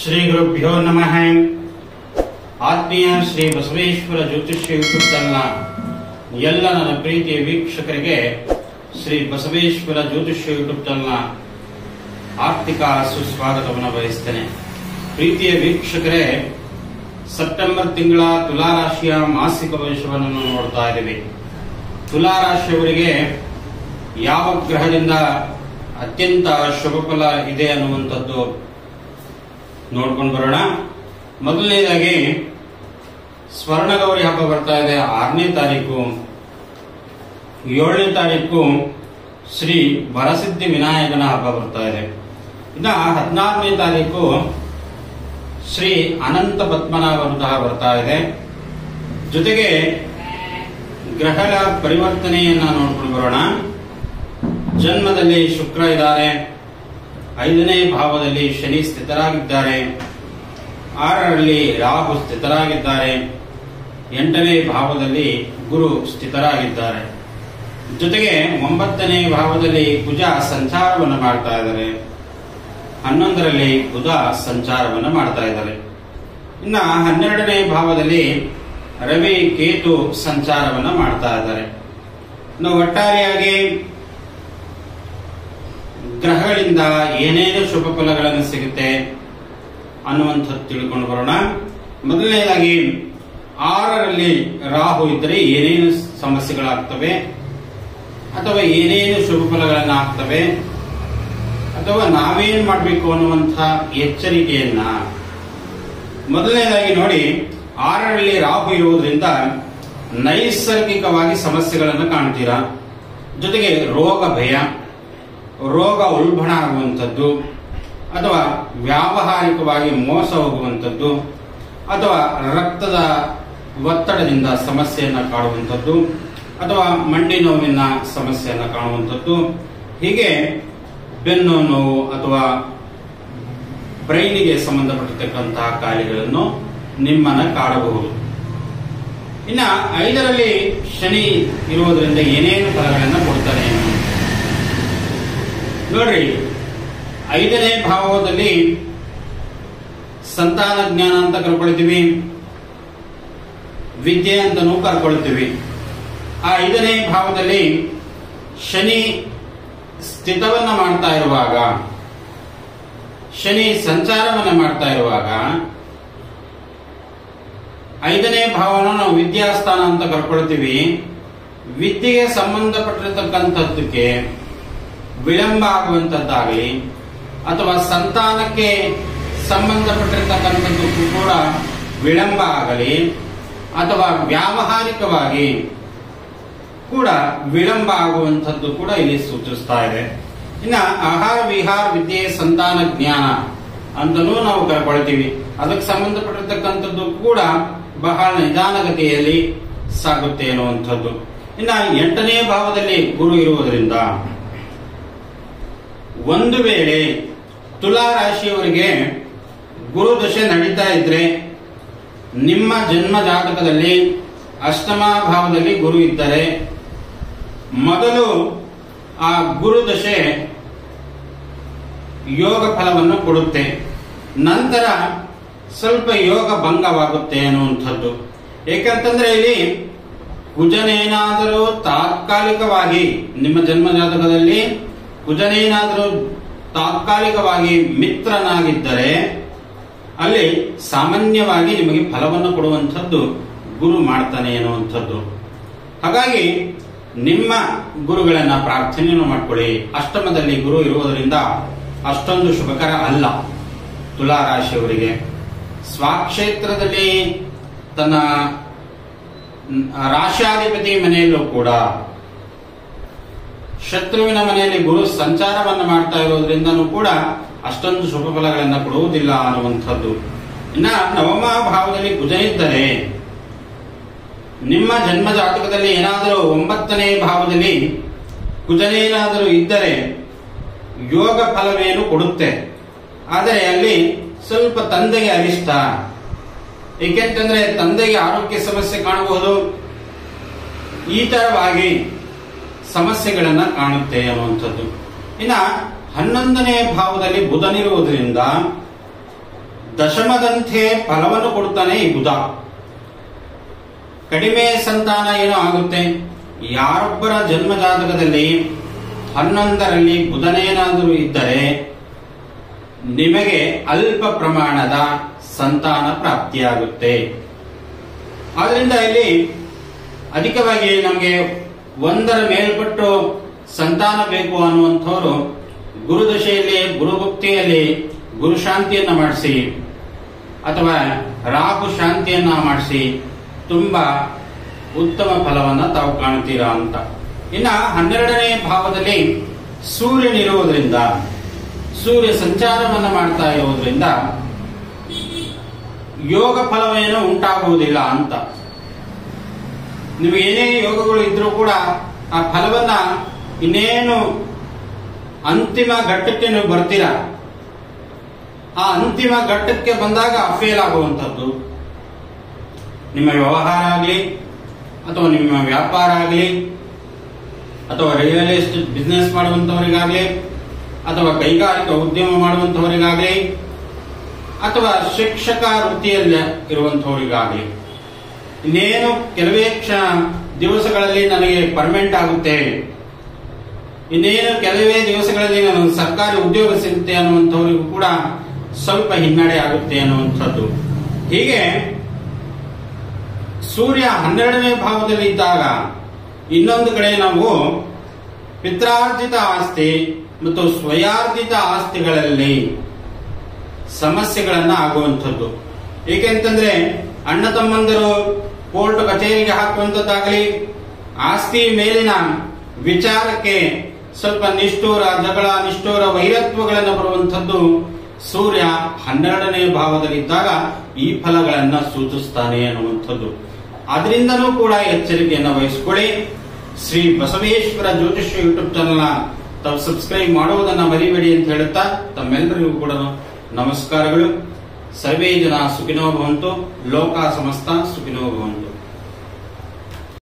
ಶ್ರೀ ಗುರುಭ್ಯೋ ನಮಃ. ಆತ್ಮೀಯ ಶ್ರೀ ಬಸವೇಶ್ವರ ಜ್ಯೋತಿಷ್ಯ ಯೂಟ್ಯೂಬ್ ಚಾನೆಲ್ನ ಎಲ್ಲ ನನ್ನ ಪ್ರೀತಿಯ ವೀಕ್ಷಕರಿಗೆ ಶ್ರೀ ಬಸವೇಶ್ವರ ಜ್ಯೋತಿಷ್ಯ ಯೂಟ್ಯೂಬ್ ಚಾನೆಲ್ನ ಆರ್ಥಿಕ ಸುಸ್ವಾಗತವನ್ನು ಬಯಸ್ತೇನೆ. ಪ್ರೀತಿಯ ವೀಕ್ಷಕರೇ, ಸೆಪ್ಟೆಂಬರ್ ತಿಂಗಳ ತುಲಾ ರಾಶಿಯ ಮಾಸಿಕ ಭವಿಷ್ಯವನ್ನು ನೋಡ್ತಾ ಇದ್ದೀವಿ. ತುಲಾ ರಾಶಿಯವರಿಗೆ ಯಾವ ಗ್ರಹದಿಂದ ಅತ್ಯಂತ ಶುಭ ಫಲ ಇದೆ ಅನ್ನುವಂಥದ್ದು ನೋಡ್ಕೊಂಡು ಬರೋಣ. ಮೊದಲನೇದಾಗಿ ಸ್ವರ್ಣಗೌರಿ ಹಬ್ಬ ಬರ್ತಾ ಇದೆ. 6ನೇ ತಾರೀಕು, 7ನೇ ತಾರೀಕು ಶ್ರೀ ವರಸಿದ್ಧಿ ವಿನಾಯಕನ ಹಬ್ಬ ಬರ್ತಾ ಇದೆ. ಇನ್ನು 14ನೇ ತಾರೀಕು ಶ್ರೀ ಅನಂತ ಪದ್ಮನಾಭ ಬರ್ತಾ ಇದೆ. ಜೊತೆಗೆ ಗ್ರಹಗಳ ಪರಿವರ್ತನೆಯನ್ನ ನೋಡ್ಕೊಂಡು ಬರೋಣ. ಜನ್ಮದಲ್ಲಿ ಶುಕ್ರ ಇದ್ದಾರೆ, 5ನೇ ಭಾವದಲ್ಲಿ ಶನಿ ಸ್ಥಿತರಾಗಿದ್ದಾರೆ, 6ರಲ್ಲಿ ರಾಹು ಸ್ಥಿತರಾಗಿದ್ದಾರೆ, 8ನೇ ಭಾವದಲ್ಲಿ ಗುರು ಸ್ಥಿತರಾಗಿದ್ದಾರೆ. ಜೊತೆಗೆ 9ನೇ ಭಾವದಲ್ಲಿ ಕುಜ ಸಂಚಾರವನ್ನು ಮಾಡ್ತಾ ಇದ್ದಾರೆ, 11ರಲ್ಲಿ ಬುಧ ಸಂಚಾರವನ್ನು ಮಾಡ್ತಾ ಇದ್ದಾರೆ. ಇನ್ನು 12ನೇ ಭಾವದಲ್ಲಿ ರವಿ ಕೇತು ಸಂಚಾರವನ್ನು ಮಾಡ್ತಾ ಇದ್ದಾರೆ. ಇನ್ನು ಒಟ್ಟಾರೆಯಾಗಿ ಗ್ರಹಗಳಿಂದ ಏನೇನು ಶುಭ ಫಲಗಳನ್ನು ಸಿಗುತ್ತೆ ಅನ್ನುವಂಥದ್ದು ತಿಳ್ಕೊಂಡು ಬರೋಣ. ಮೊದಲನೇದಾಗಿ 6ರಲ್ಲಿ ರಾಹು ಇದ್ದರೆ ಏನೇನು ಸಮಸ್ಯೆಗಳಾಗ್ತವೆ ಅಥವಾ ಏನೇನು ಶುಭ ಫಲಗಳನ್ನ ಆಗ್ತವೆ ಅಥವಾ ನಾವೇನ್ ಮಾಡಬೇಕು ಅನ್ನುವಂಥ ಎಚ್ಚರಿಕೆಯನ್ನ ಮೊದಲನೇದಾಗಿ ನೋಡಿ. 6ರಲ್ಲಿ ರಾಹು ಇರುವುದರಿಂದ ನೈಸರ್ಗಿಕವಾಗಿ ಸಮಸ್ಯೆಗಳನ್ನು ಕಾಣ್ತೀರಾ. ಜೊತೆಗೆ ರೋಗ ಭಯ, ರೋಗ ಉಲ್ಬಣ ಆಗುವಂಥದ್ದು ಅಥವಾ ವ್ಯಾವಹಾರಿಕವಾಗಿ ಮೋಸ ಹೋಗುವಂಥದ್ದು ಅಥವಾ ರಕ್ತದ ಒತ್ತಡದಿಂದ ಸಮಸ್ಯೆಯನ್ನು ಕಾಣುವಂಥದ್ದು ಅಥವಾ ಮಂಡಿ ನೋವಿನ ಸಮಸ್ಯೆಯನ್ನು ಕಾಣುವಂಥದ್ದು, ಹೀಗೆ ಬೆನ್ನು ನೋವು ಅಥವಾ ಬ್ರೈನಿಗೆ ಸಂಬಂಧಪಟ್ಟಿರ್ತಕ್ಕಂತಹ ಕಾಯಿಲೆಗಳನ್ನು ನಿಮ್ಮನ್ನ ಕಾಡಬಹುದು. ಇನ್ನ 5ರಲ್ಲಿ ಶನಿ ಇರುವುದರಿಂದ ಏನೇನು ಫಲಗಳನ್ನು ಕೊಡ್ತಾನೆ ನೋಡ್ರಿ. 5ನೇ ಭಾವದಲ್ಲಿ ಸಂತಾನ ಜ್ಞಾನ ಅಂತ ಕರ್ಕೊಳ್ತೀವಿ, ವಿದ್ಯೆ ಅಂತನೂ ಕರ್ಕೊಳ್ತೀವಿ. ಆ 5ನೇ ಭಾವದಲ್ಲಿ ಶನಿ ಸ್ಥಿತವನ್ನ ಮಾಡ್ತಾ ಇರುವಾಗ, ಶನಿ ಸಂಚಾರವನ್ನ ಮಾಡ್ತಾ ಇರುವಾಗ 5ನೇ ಭಾವನ ನಾವು ವಿದ್ಯಾಸ್ಥಾನ ಅಂತ ಕರ್ಕೊಳ್ತೀವಿ. ವಿದ್ಯೆಗೆ ಸಂಬಂಧಪಟ್ಟಿರತಕ್ಕಂಥದ್ದಕ್ಕೆ ವಿಳಂಬ ಆಗುವಂತದ್ದಾಗಲಿ ಅಥವಾ ಸಂತಾನಕ್ಕೆ ಸಂಬಂಧಪಟ್ಟಿರತಕ್ಕಂಥದ್ದಕ್ಕೂ ಕೂಡ ವಿಳಂಬ ಆಗಲಿ ಅಥವಾ ವ್ಯಾವಹಾರಿಕವಾಗಿ ಕೂಡ ವಿಳಂಬ ಆಗುವಂಥದ್ದು ಕೂಡ ಇಲ್ಲಿ ಸೂಚಿಸ್ತಾ ಇದೆ. ಇನ್ನು ಆಹಾರ ವಿಹಾರ ವಿದ್ಯೆ ಸಂತಾನ ಜ್ಞಾನ ಅಂತಲೂ ನಾವು ಕರ್ಕೊಳ್ತೀವಿ. ಅದಕ್ಕೆ ಸಂಬಂಧಪಟ್ಟಿರ್ತಕ್ಕಂಥದ್ದು ಕೂಡ ಬಹಳ ನಿಧಾನಗತಿಯಲ್ಲಿ ಸಾಗುತ್ತೆ ಅನ್ನುವಂಥದ್ದು. ಇನ್ನು 8ನೇ ಭಾವದಲ್ಲಿ ಗುರು ಇರುವುದರಿಂದ ಒಂದು ವೇಳೆ ತುಲಾ ರಾಶಿಯವರಿಗೆ ಗುರು ದಶೆ ನಡೀತಾ ಇದ್ರೆ, ನಿಮ್ಮ ಜನ್ಮ ಜಾತಕದಲ್ಲಿ 8ಮ ಭಾವದಲ್ಲಿ ಗುರು ಇದ್ದರೆ ಮೊದಲು ಆ ಗುರು ದಶೆ ಯೋಗ ಫಲವನ್ನು ಕೊಡುತ್ತೆ, ನಂತರ ಸ್ವಲ್ಪ ಯೋಗ ಭಂಗವಾಗುತ್ತೆ ಅನ್ನುವಂಥದ್ದು. ಏಕೆಂತಂದ್ರೆ ಇಲ್ಲಿ ಕುಜನೇನಾದರೂ ತಾತ್ಕಾಲಿಕವಾಗಿ ನಿಮ್ಮ ಜನ್ಮ ಜಾತಕದಲ್ಲಿ ಕುಜನೇನಾದರೂ ತಾತ್ಕಾಲಿಕವಾಗಿ ಮಿತ್ರನಾಗಿದ್ದರೆ ಅಲ್ಲಿ ಸಾಮಾನ್ಯವಾಗಿ ನಿಮಗೆ ಫಲವನ್ನು ಕೊಡುವಂಥದ್ದು ಗುರು ಮಾಡ್ತಾನೆ ಅನ್ನುವಂಥದ್ದು. ಹಾಗಾಗಿ ನಿಮ್ಮ ಗುರುಗಳನ್ನ ಪ್ರಾರ್ಥನೆಯನ್ನು ಮಾಡ್ಕೊಳ್ಳಿ. 8ಮದಲ್ಲಿ ಗುರು ಇರುವುದರಿಂದ ಅಷ್ಟೊಂದು ಶುಭಕರ ಅಲ್ಲ ತುಲಾ ರಾಶಿಯವರಿಗೆ. ಸ್ವಕ್ಷೇತ್ರದಲ್ಲಿ ತನ್ನ ರಾಶಾಧಿಪತಿ ಮನೆಯಲ್ಲೂ ಕೂಡ ಶತ್ರುವಿನ ಮನೆಯಲ್ಲಿ ಗುರು ಸಂಚಾರವನ್ನು ಮಾಡ್ತಾ ಇರೋದ್ರಿಂದನೂ ಕೂಡ ಅಷ್ಟೊಂದು ಶುಭ ಫಲಗಳನ್ನು ಕೊಡುವುದಿಲ್ಲ ಅನ್ನುವಂಥದ್ದು. ಇನ್ನ 9ಮ ಭಾವದಲ್ಲಿ ಕುಜ ಇದ್ದರೆ, ನಿಮ್ಮ ಜನ್ಮ ಜಾತಕದಲ್ಲಿ ಏನಾದರೂ 9ನೇ ಭಾವದಲ್ಲಿ ಕುಜನೇನಾದರೂ ಇದ್ದರೆ ಯೋಗ ಫಲವೇನು ಕೊಡುತ್ತೆ. ಆದರೆ ಅಲ್ಲಿ ಸ್ವಲ್ಪ ತಂದೆಗೆ ಅರಿಷ್ಟ. ಏಕೆಂತಂದ್ರೆ ತಂದೆಗೆ ಆರೋಗ್ಯ ಸಮಸ್ಯೆ ಕಾಣಬಹುದು, ಈ ತರವಾಗಿ ಸಮಸ್ಯೆಗಳನ್ನ ಕಾಣುತ್ತೆ ಅನ್ನುವಂಥದ್ದು. ಇನ್ನ 11ನೇ ಭಾವದಲ್ಲಿ ಬುಧನಿರುವುದರಿಂದ ದಶಮದಂತೆ ಫಲವನ್ನು ಕೊಡ್ತಾನೆ ಈ ಬುಧ. ಕಡಿಮೆ ಸಂತಾನ ಏನೋ ಆಗುತ್ತೆ. ಯಾರೊಬ್ಬರ ಜನ್ಮ ಜಾತಕದಲ್ಲಿ 11ರಲ್ಲಿ ಬುಧನೇನಾದರೂ ಇದ್ದರೆ ನಿಮಗೆ ಅಲ್ಪ ಪ್ರಮಾಣದ ಸಂತಾನ ಪ್ರಾಪ್ತಿಯಾಗುತ್ತೆ. ಆದ್ರಿಂದ ಇಲ್ಲಿ ಅಧಿಕವಾಗಿ ನಮಗೆ 1ರ ಮೇಲ್ಪಟ್ಟು ಸಂತಾನ ಬೇಕು ಅನ್ನುವಂಥವ್ರು ಗುರುದಶೆಯಲ್ಲಿ, ಗುರುಭಕ್ತಿಯಲ್ಲಿ ಗುರು ಶಾಂತಿಯನ್ನ ಮಾಡಿಸಿ ಅಥವಾ ರಾಹು ಶಾಂತಿಯನ್ನ ಮಾಡಿಸಿ ತುಂಬಾ ಉತ್ತಮ ಫಲವನ್ನ ತಾವು ಕಾಣ್ತೀರಾ ಅಂತ. ಇನ್ನ 12ನೇ ಭಾವದಲ್ಲಿ ಸೂರ್ಯನಿರುವುದರಿಂದ, ಸೂರ್ಯ ಸಂಚಾರವನ್ನ ಮಾಡ್ತಾ ಇರೋದ್ರಿಂದ ಯೋಗ ಫಲವೇನೋ ಉಂಟಾಗುವುದಿಲ್ಲ ಅಂತ. ನೀವು ಏನೇ ಯೋಗಗಳು ಇದ್ರೂ ಕೂಡ ಆ ಫಲವನ್ನ ಇನ್ನೇನು ಅಂತಿಮ ಘಟ್ಟಕ್ಕೆ ನೀವು ಬರ್ತೀರಾ, ಆ ಅಂತಿಮ ಘಟ್ಟಕ್ಕೆ ಬಂದಾಗ ಫೇಲ್ ಆಗುವಂಥದ್ದು. ನಿಮ್ಮ ವ್ಯವಹಾರ ಆಗಲಿ ಅಥವಾ ನಿಮ್ಮ ವ್ಯಾಪಾರ ಆಗಲಿ ಅಥವಾ ರಿಯಲ್ ಎಸ್ಟೇಟ್ ಬಿಸ್ನೆಸ್ ಮಾಡುವಂತವರಿಗಾಗಲಿ ಅಥವಾ ಕೈಗಾರಿಕಾ ಉದ್ಯಮ ಮಾಡುವಂತವರಿಗಾಗಲಿ ಅಥವಾ ಶಿಕ್ಷಕ ವೃತ್ತಿಯಲ್ಲಿ ಇರುವಂತವರಿಗಾಗಲಿ ಇನ್ನೇನು ಕೆಲವೇ ದಿವಸಗಳಲ್ಲಿ ನನಗೆ ಪರ್ಮನೆಂಟ್ ಆಗುತ್ತೆ, ಇನ್ನೇನು ಕೆಲವೇ ದಿವಸಗಳಲ್ಲಿ ನನಗೆ ಸರ್ಕಾರಿ ಉದ್ಯೋಗ ಸಿಗುತ್ತೆ ಅನ್ನುವಂಥವರಿಗೂ ಕೂಡ ಸ್ವಲ್ಪ ಹಿನ್ನಡೆ ಆಗುತ್ತೆ ಅನ್ನುವಂಥದ್ದು. ಹೀಗೆ ಸೂರ್ಯ 12ನೇ ಭಾವದಲ್ಲಿ ಇದ್ದಾಗ ಇನ್ನೊಂದು ಕಡೆ ನಾವು ಪಿತ್ರಾರ್ಜಿತ ಆಸ್ತಿ ಮತ್ತು ಸ್ವಯಾರ್ಜಿತ ಆಸ್ತಿಗಳಲ್ಲಿ ಸಮಸ್ಯೆಗಳನ್ನ ಆಗುವಂಥದ್ದು. ಏಕೆಂತಂದ್ರೆ ಅಣ್ಣ ತಮ್ಮಂದರು ಕೋರ್ಟ್ ಕಚೇರಿಗೆ ಹಾಕುವಂಥದ್ದಾಗಲಿ, ಆಸ್ತಿ ಮೇಲಿನ ವಿಚಾರಕ್ಕೆ ಸ್ವಲ್ಪ ನಿಷ್ಠೂರ ಜಗಳ, ನಿಷ್ಠೂರ ವೈರತ್ವಗಳನ್ನು ಬರುವಂಥದ್ದು ಸೂರ್ಯ 12ನೇ ಭಾವದಲ್ಲಿದ್ದಾಗ ಈ ಫಲಗಳನ್ನ ಸೂಚಿಸ್ತಾನೆ ಅನ್ನುವಂಥದ್ದು. ಅದರಿಂದನೂ ಕೂಡ ಎಚ್ಚರಿಕೆಯನ್ನು ವಹಿಸಿಕೊಳ್ಳಿ. ಶ್ರೀ ಬಸವೇಶ್ವರ ಜ್ಯೋತಿಷ್ಯ ಯೂಟ್ಯೂಬ್ ಚಾನಲ್ ತಾವು ಸಬ್ಸ್ಕ್ರೈಬ್ ಮಾಡುವುದನ್ನ ಮರಿಬೇಡಿ ಅಂತ ಹೇಳುತ್ತಾ ತಮ್ಮೆಲ್ಲರಿಗೂ ಕೂಡ ನಮಸ್ಕಾರಗಳು. ಸರ್ವೇ ಜನ ಸುಖಿನೋ ಭವಂತು, ಲೋಕ ಸಮಸ್ತ ಸುಖಿನೋ ಭವಂತು.